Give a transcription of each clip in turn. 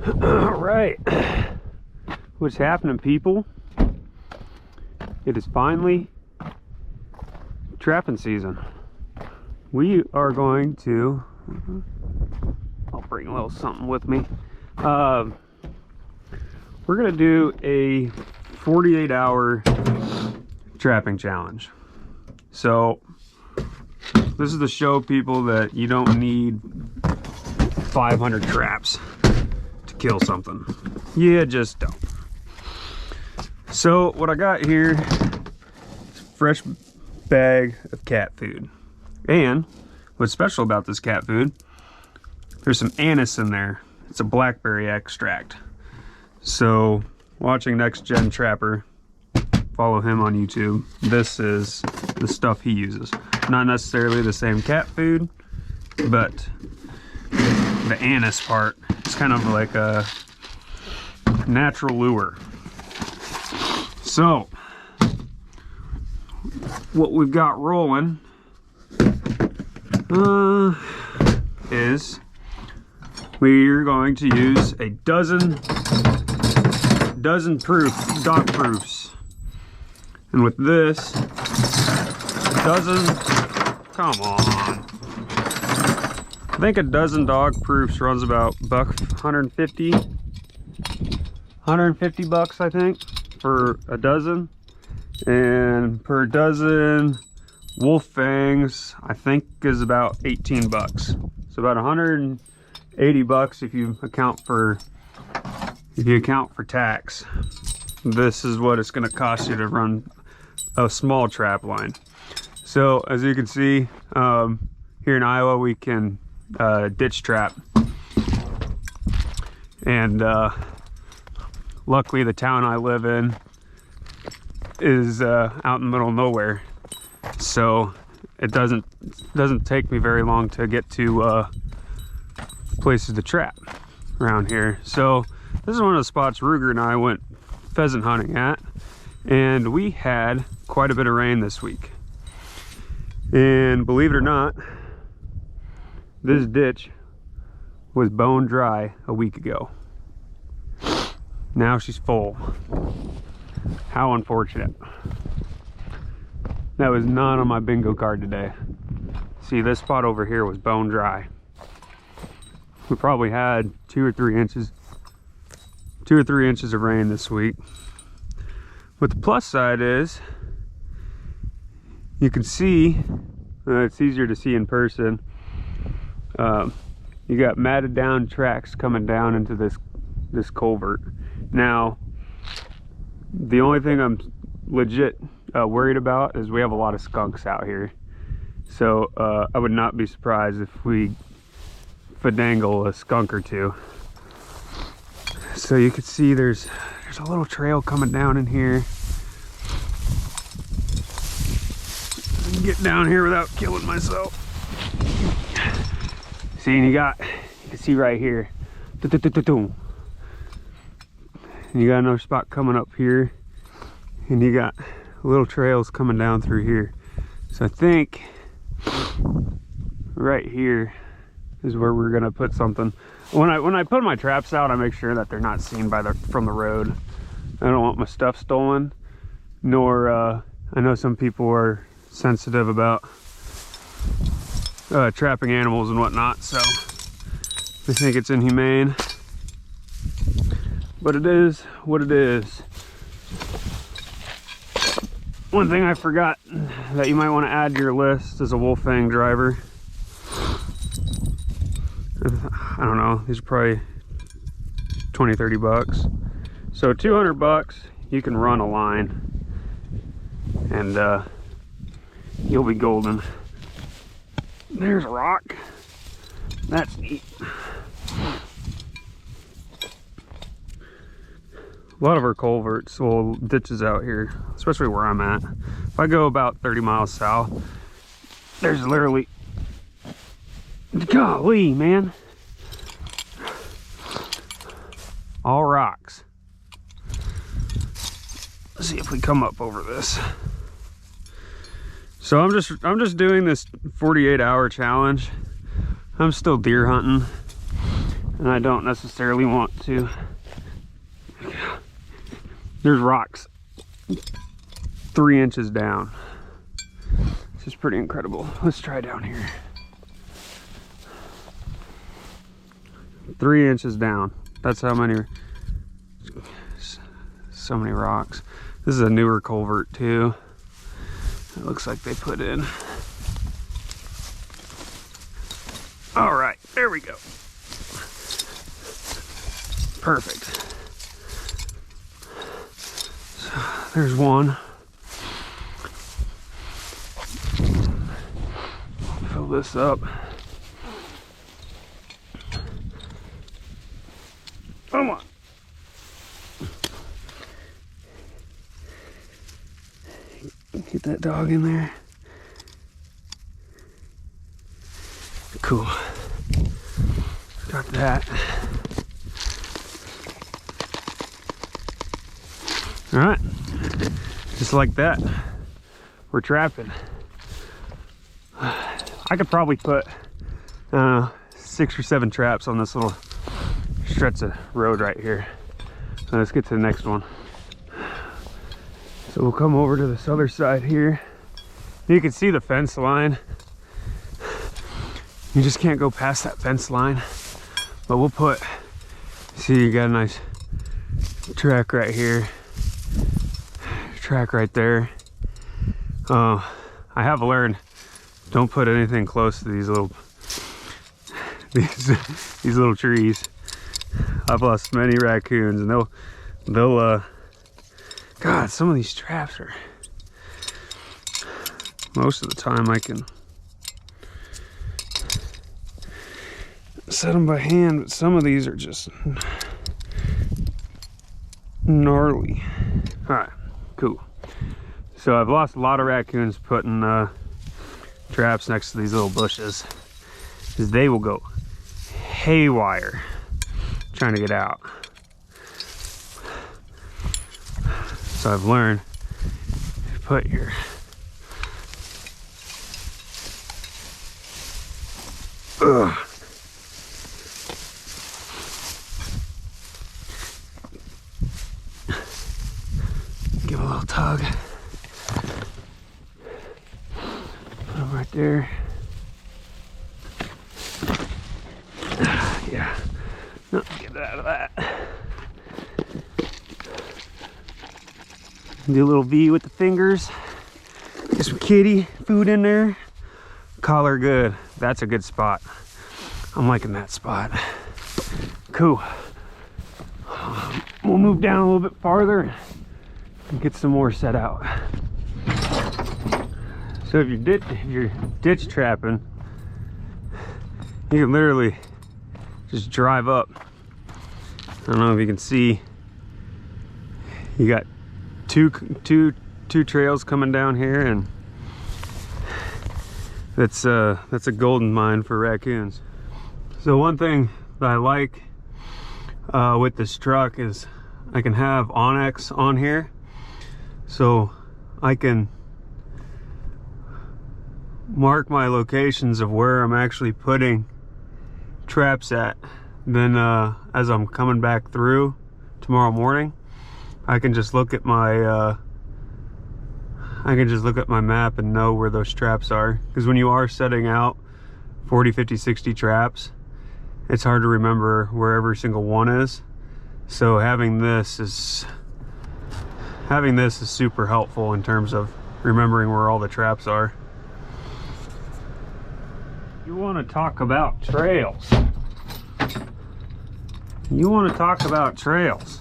All right, what's happening, people? It is finally trapping season. We are going to, I'll bring a little something with me. We're gonna do a 48-hour trapping challenge. So this is to show people that you don't need 500 traps to kill something. You just don't. So what I got here is a fresh bag of cat food. And what's special about this cat food, there's some anise in there. It's a blackberry extract. So watching Next Gen Trapper, follow him on YouTube. This is the stuff he uses. Not necessarily the same cat food, but the anise part is kind of like a natural lure. So what we've got rolling is we're going to use a dozen proof dog proofs, and with this dozen, come on, I think a dozen dog proofs runs about $150 bucks, I think, for a dozen. And per dozen wolf fangs, I think, is about 18 bucks. So about 180 bucks if you account for tax. This is what it's going to cost you to run a small trap line. So as you can see, here in Iowa we can ditch trap, and luckily the town I live in is out in the middle of nowhere, so it doesn't take me very long to get to places to trap around here. So this is one of the spots Ruger and I went pheasant hunting at, and we had quite a bit of rain this week. And believe it or not, this ditch was bone dry a week ago. Now she's full. How unfortunate. That was not on my bingo card today. See, this spot over here was bone dry. We probably had 2 or 3 inches of rain this week. But the plus side is, you can see, it's easier to see in person. You got matted down tracks coming down into this culvert. Now, the only thing I'm legit worried about is we have a lot of skunks out here. So I would not be surprised if we fandangle a skunk or two. So you can see there's a little trail coming down in here. Get down here without killing myself. See, and you can see right here. And you got another spot coming up here, and you got little trails coming down through here. So I think right here is where we're gonna put something. When I put my traps out, I make sure that they're not seen from the road. I don't want my stuff stolen, nor I know some people are sensitive about trapping animals and whatnot, so I think it's inhumane. But it is what it is. One thing I forgot that you might want to add to your list is a wolf fang driver. I don't know, these are probably 20-30 bucks. So 200 bucks, you can run a line, and you'll be golden. There's a rock. That's neat. A lot of our culverts, well, ditches out here, especially where I'm at. If I go about 30 miles south, there's literally, golly, man, all rocks. Let's see if we come up over this. So I'm just doing this 48-hour challenge. I'm still deer hunting, and I don't necessarily want to. There's rocks 3 inches down. This is pretty incredible. Let's try down here. 3 inches down. That's how many, so many rocks. This is a newer culvert too. It looks like they put in. All right, there we go. Perfect. So there's one. Fill this up. Come on. Get that dog in there. Cool. Got that. All right. Just like that, we're trapping. I could probably put 6 or 7 traps on this little stretch of road right here. So let's get to the next one. So we'll come over to this other side here. You can see the fence line. You just can't go past that fence line. But we'll put, see, you got a nice track right here. Track right there. I have learned, don't put anything close to these little these little trees. I've lost many raccoons, and they'll God, some of these traps are, most of the time I can set them by hand, but some of these are just gnarly. All right, cool. So I've lost a lot of raccoons putting traps next to these little bushes, because they will go haywire trying to get out. So I've learned to put your give a little tug. Put them right there. Yeah. No, get out of that. Do a little V with the fingers. Get some kitty food in there. Call her good. That's a good spot. I'm liking that spot. Cool. We'll move down a little bit farther and get some more set out. So if you're ditch trapping, you can literally just drive up. I don't know if you can see. You got two trails coming down here, and that's a golden mine for raccoons. So one thing that I like with this truck is I can have Onyx on here, so I can mark my locations of where I'm actually putting traps at. Then as I'm coming back through tomorrow morning, I can just look at my map and know where those traps are. Because when you are setting out 40, 50, 60 traps, it's hard to remember where every single one is. So having this is super helpful in terms of remembering where all the traps are. You want to talk about trails. You want to talk about trails.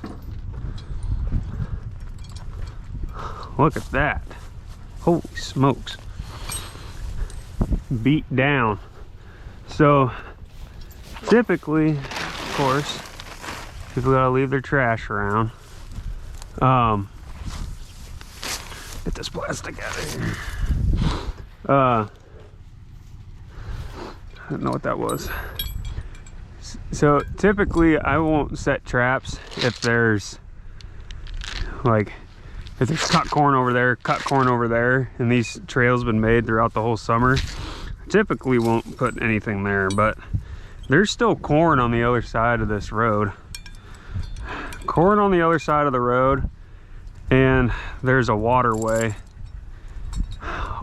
Look at that. Holy smokes. Beat down. So typically, of course, people gotta leave their trash around. Get this plastic out of here. I don't know what that was. So typically I won't set traps if there's cut corn over there, and these trails been made throughout the whole summer. I typically won't put anything there, but there's still corn on the other side of this road. Corn on the other side of the road, and there's a waterway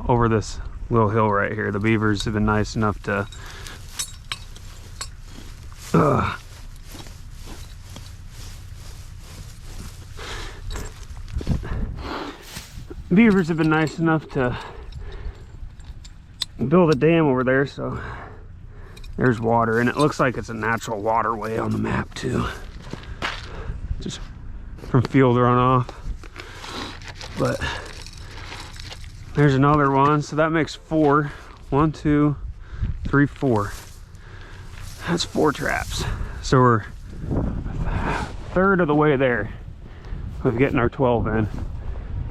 over this little hill right here. The beavers have been nice enough to beavers have been nice enough to build a dam over there, so there's water, and it looks like it's a natural waterway on the map too, just from field runoff. But there's another one, so that makes 4. 1, 2, 3, 4. That's 4 traps. So we're a third of the way there with getting our 12 in.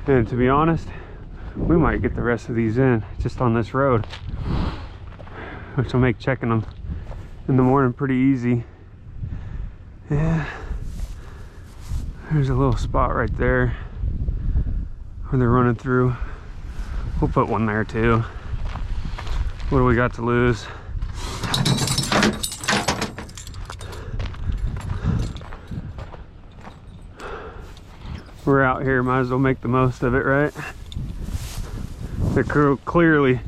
And to be honest, we might get the rest of these in just on this road, which will make checking them in the morning pretty easy. Yeah, there's a little spot right there where they're running through. We'll put one there too. What do we got to lose? We're out here, might as well make the most of it, right? They're clearly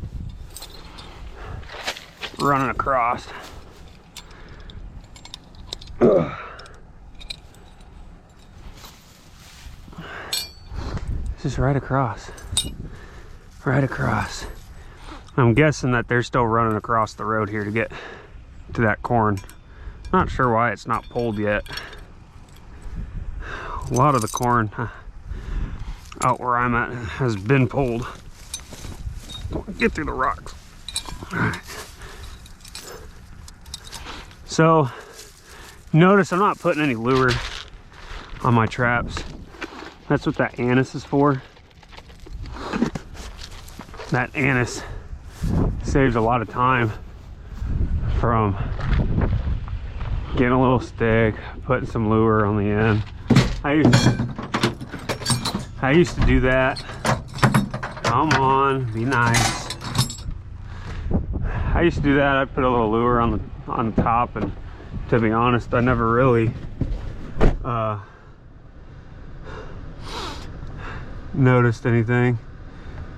running across. Ugh. It's just right across. Right across. I'm guessing that they're still running across the road here to get to that corn. Not sure why it's not pulled yet. A lot of the corn out where I'm at has been pulled. Get through the rocks. All right. So notice I'm not putting any lure on my traps. That's what that anise is for. That anise saves a lot of time from getting a little stick, putting some lure on the end. I used to do that. Come on, be nice. I used to do that. I'd put a little lure on the top, and to be honest, I never really noticed anything.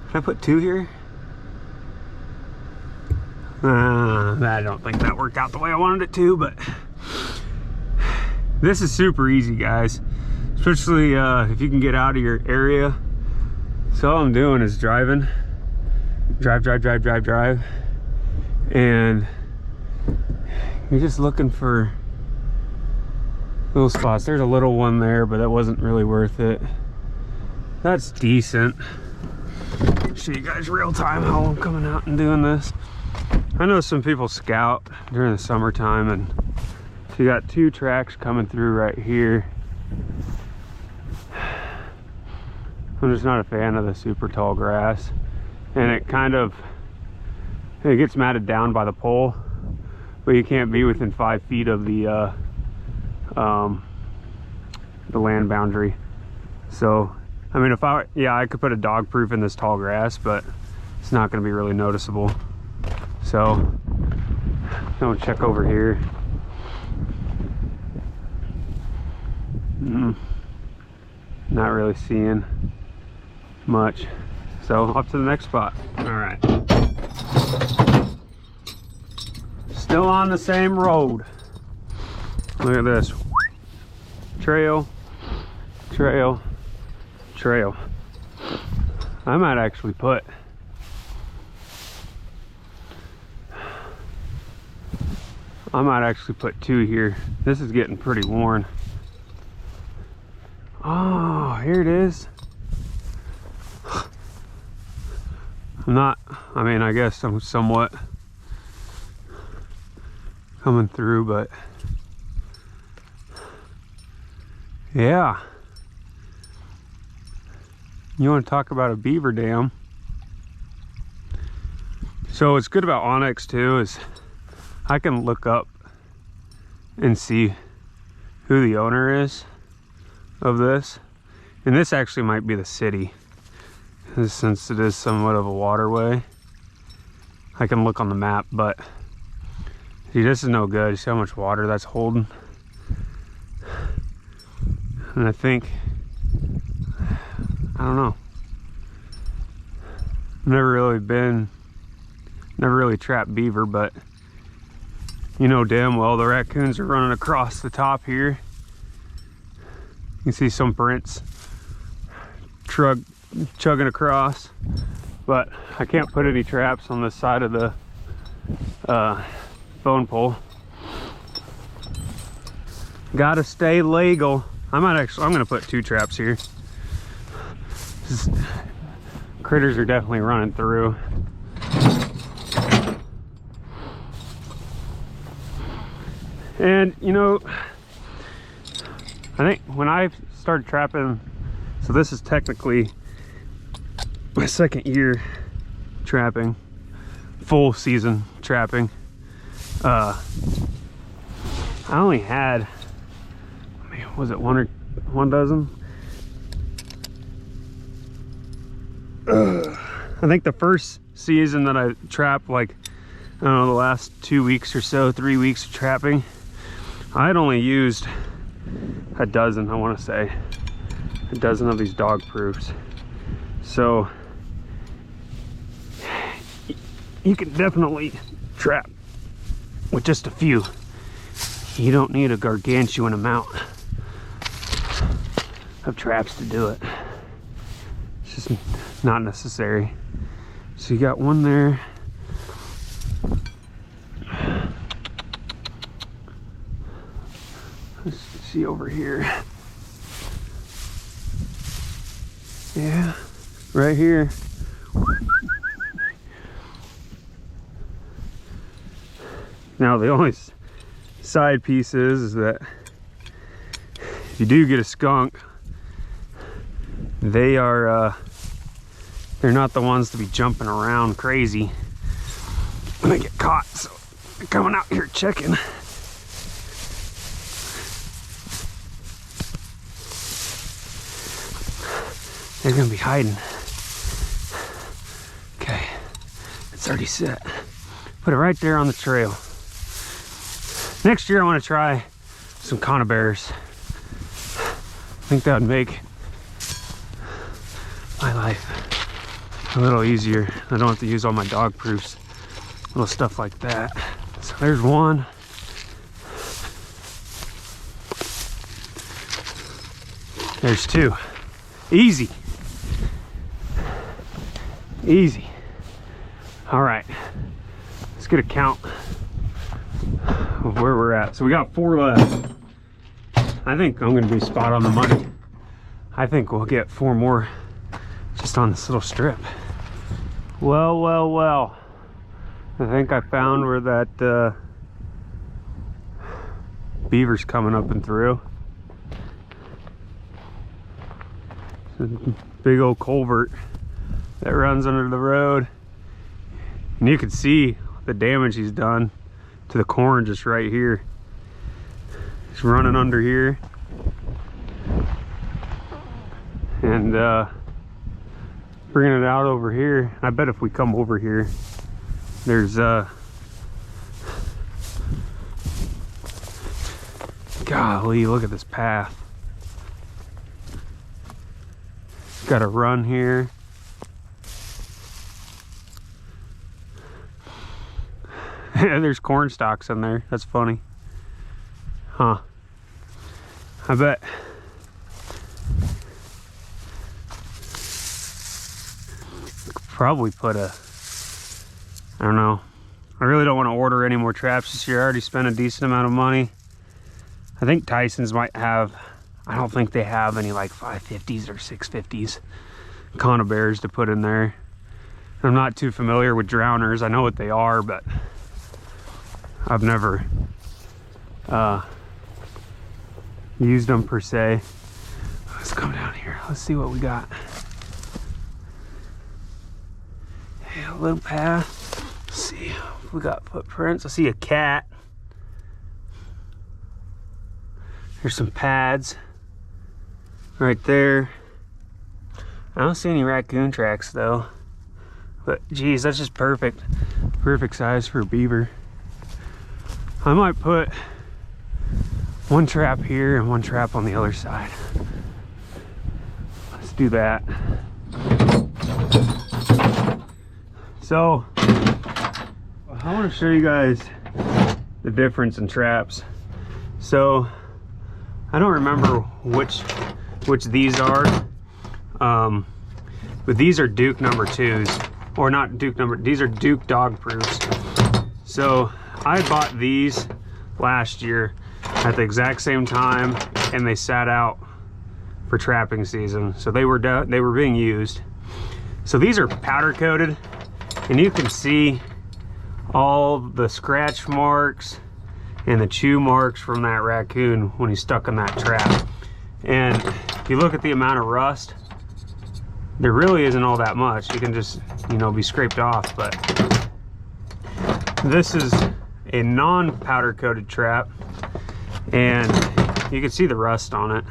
Can I put 2 here? I don't think that worked out the way I wanted it to, but this is super easy, guys. Especially if you can get out of your area. So all I'm doing is driving. Drive. And you're just looking for little spots. There's a little one there, but that wasn't really worth it. That's decent. Show you guys real time how I'm coming out and doing this. I know some people scout during the summertime, and so you got 2 tracks coming through right here. I'm just not a fan of the super tall grass, and it gets matted down by the pole, but you can't be within 5 feet of the land boundary. So I mean, I could put a dog proof in this tall grass, but it's not going to be really noticeable. So I'm gonna check over here. Not really seeing much. So up to the next spot. All right. Still on the same road. Look at this. Trail. I might actually put two here. This is getting pretty worn. Oh, here it is. I guess I'm somewhat coming through, but yeah. You want to talk about a beaver dam? So what's good about Onyx too is I can look up and see who the owner is of this. And this actually might be the city, since it is somewhat of a waterway. I can look on the map, but See, this is no good. See how much water that's holding? And I think, I don't know. Never really trapped beaver, but you know damn well the raccoons are running across the top here. You can see some prints chugging across, but I can't put any traps on this side of the phone pole. Gotta stay legal. I'm gonna put 2 traps here. Critters are definitely running through. And you know, I think when I started trapping, so this is technically my 2nd year trapping, full season trapping. I only had, was it 1 dozen? I think the first season that I trapped, like, I don't know, the last 2 weeks or so, 3 weeks of trapping, I had only used a dozen, I want to say, a dozen of these dog proofs. So you can definitely trap with just a few. You don't need a gargantuan amount of traps to do it. It's just not necessary. So you got one there. Let's see over here. Yeah, right here. Now the only side piece is that if you do get a skunk, they are they're not the ones to be jumping around crazy when they get caught, so they're coming out here checking. They're gonna be hiding. Okay, it's already set. Put it right there on the trail. Next year I want to try some conibears. I think that would make my life a little easier. I don't have to use all my dog proofs, little stuff like that. So there's one. There's 2. Easy. Easy. All right, let's get a count of where we're at. So we got 4 left. I think I'm gonna be spot on the money. I think we'll get 4 more just on this little strip. Well, well, well. I think I found where that beaver's coming up and through. Big old culvert that runs under the road. And you can see the damage he's done to the corn just right here. He's running under here. And bringing it out over here. I bet if we come over here, there's golly, look at this path. Got a run here. There's corn stalks in there. That's funny. Huh. I bet. Probably put a, I don't know. I really don't want to order any more traps this year. I already spent a decent amount of money. I think Tyson's might have, I don't think they have any like 550s or 650s conibears to put in there. I'm not too familiar with drowners. I know what they are, but I've never used them per se. Let's come down here. Let's see what we got. Yeah, a little path. Let's see if we got footprints. I see a cat. There's some pads right there. I don't see any raccoon tracks though. But geez, that's just perfect. Perfect size for a beaver. I might put one trap here and one trap on the other side. Let's do that. So I want to show you guys the difference in traps. So I don't remember which these are, but these are Duke number 2s, or not Duke number, these are Duke dog proofs. So I bought these last year at the exact same time, and they sat out for trapping season, so they were being used. So these are powder coated, and you can see all the scratch marks and the chew marks from that raccoon when he's stuck in that trap. And if you look at the amount of rust, there really isn't all that much. You can just, you know, be scraped off. But this is a non-powder coated trap, and you can see the rust on it.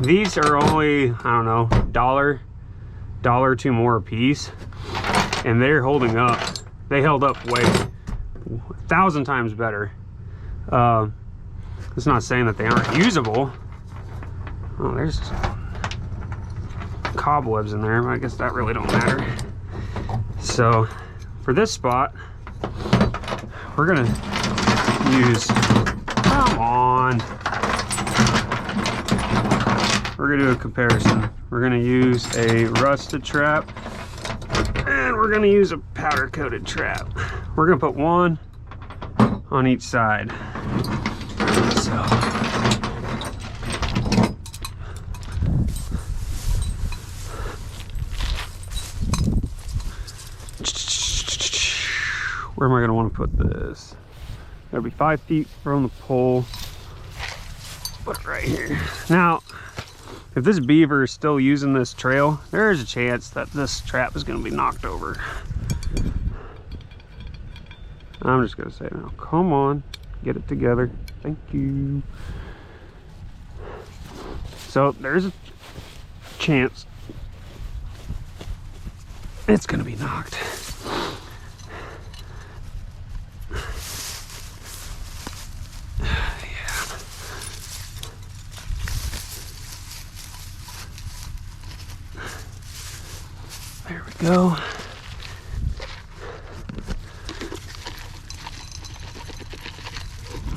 These are only, I don't know, $1 or $2 more a piece, and they're holding up. They held up way 1,000 times better. It's not saying that they aren't usable. Oh, there's cobwebs in there, but I guess that really don't matter. So for this spot, we're gonna use, come on, we're gonna do a comparison. We're gonna use a rusted trap, and we're gonna use a powder coated trap. We're gonna put one on each side. So where am I gonna want to put this? That'll be 5 feet from the pole. Put it right here. Now, if this beaver is still using this trail, there is a chance that this trap is going to be knocked over. I'm just going to say now, come on, get it together. Thank you. So there's a chance it's going to be knocked. There we go.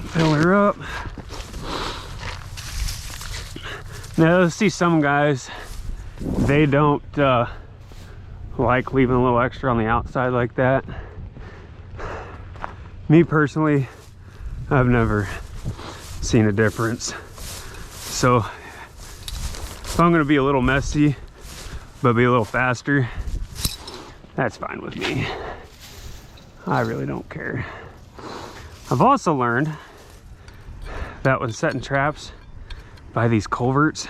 Fill her up. Now, let's see, some guys, they don't like leaving a little extra on the outside like that. Me personally, I've never seen a difference. So if I'm gonna be a little messy but be a little faster, that's fine with me. I really don't care. I've also learned that when setting traps by these culverts,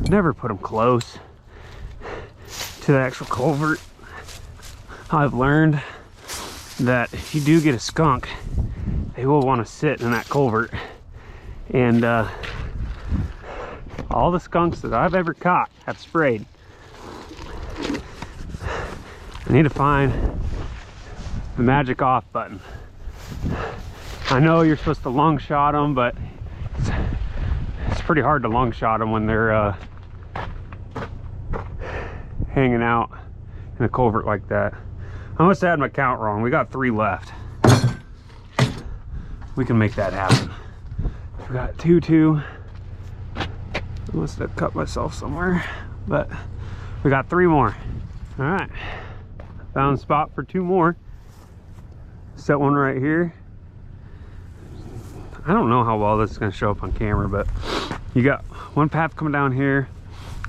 never put them close to the actual culvert. I've learned that if you do get a skunk, they will want to sit in that culvert. And all the skunks that I've ever caught have sprayed. I need to find the magic off button. I know you're supposed to lung shot them, but it's pretty hard to lung shot them when they're hanging out in a culvert like that. I must have had my count wrong. We got 3 left. We can make that happen. We got 2. I must have cut myself somewhere, but we got 3 more. All right. Found a spot for 2 more. Set one right here. I don't know how well this is going to show up on camera, but you got one path coming down here.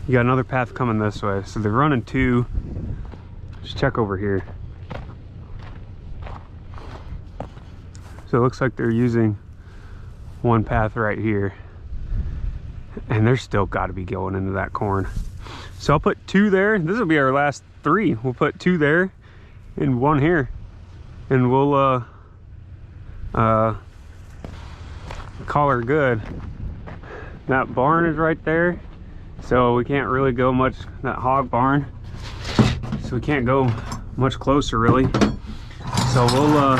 You got another path coming this way. So they're running 2. Just check over here. So it looks like they're using one path right here. And they're still got to be going into that corn. So I'll put 2 there. This will be our last 3. We'll put 2 there and 1 here. And we'll call her good. That barn is right there. So we can't really go much, that hog barn. So we can't go much closer really. So we'll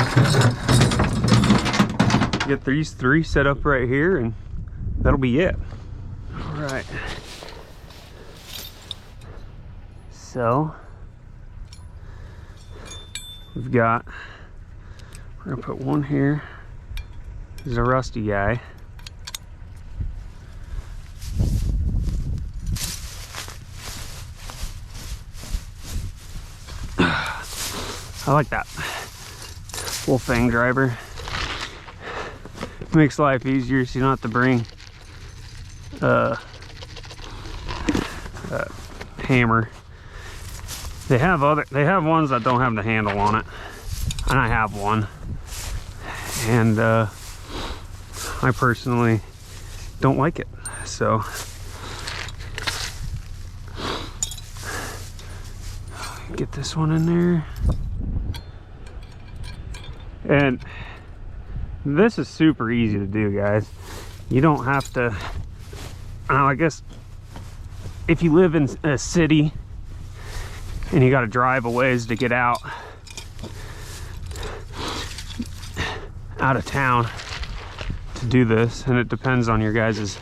get these 3 set up right here, and that'll be it. All right. So we're gonna put one here. This is a rusty guy. I like that full fang driver. Makes life easier so you don't have to bring a hammer. They have ones that don't have the handle on it, and I have one, and I personally don't like it. So get this one in there. And this is super easy to do, guys. You don't have to, I guess if you live in a city and you got to drive a ways to get out of town to do this, and it depends on your guys'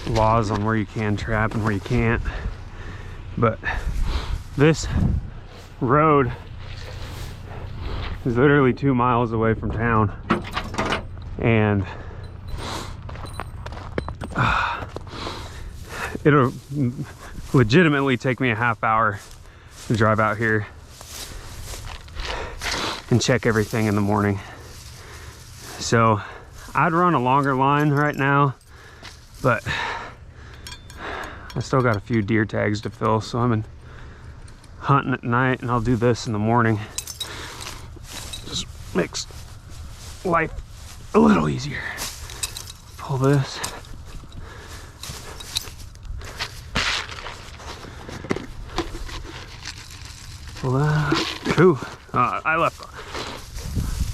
laws on where you can trap and where you can't. But this road is literally 2 miles away from town, and it'll legitimately take me a half hour to drive out here and check everything in the morning. So I'd run a longer line right now, but I still got a few deer tags to fill, so I'm hunting at night, and I'll do this in the morning. Just makes life a little easier. Pull this. Pull that. Ooh, I left a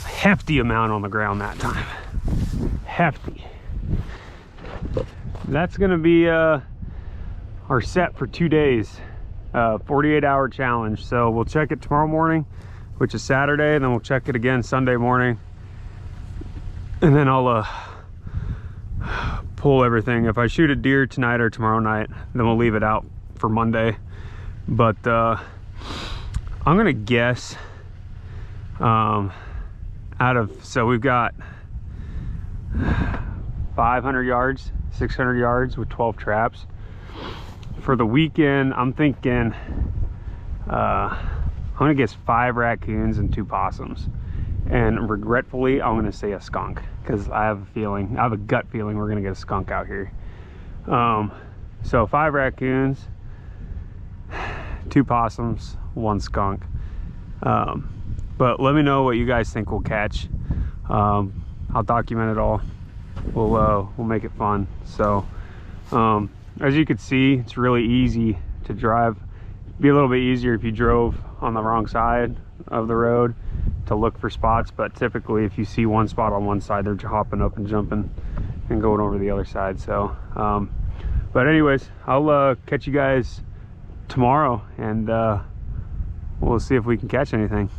hefty amount on the ground that time. Hefty. That's gonna be our set for 2 days. 48-hour challenge. So we'll check it tomorrow morning, which is Saturday, and then we'll check it again Sunday morning, and then I'll pull everything. If I shoot a deer tonight or tomorrow night, then we'll leave it out for Monday. But I'm gonna guess so we've got 500 yards, 600 yards with 12 traps. For the weekend, I'm thinking I'm gonna guess 5 raccoons and 2 possums, and regretfully I'm gonna say a skunk, because I have a gut feeling we're gonna get a skunk out here. So 5 raccoons, 2 possums, 1 skunk. But let me know what you guys think we'll catch. I'll document it all. We'll make it fun. So as you can see, it's really easy to drive. It'd be a little bit easier if you drove on the wrong side of the road to look for spots, but typically if you see one spot on one side, they're hopping up and jumping and going over the other side. So but anyways, I'll catch you guys tomorrow, and we'll see if we can catch anything.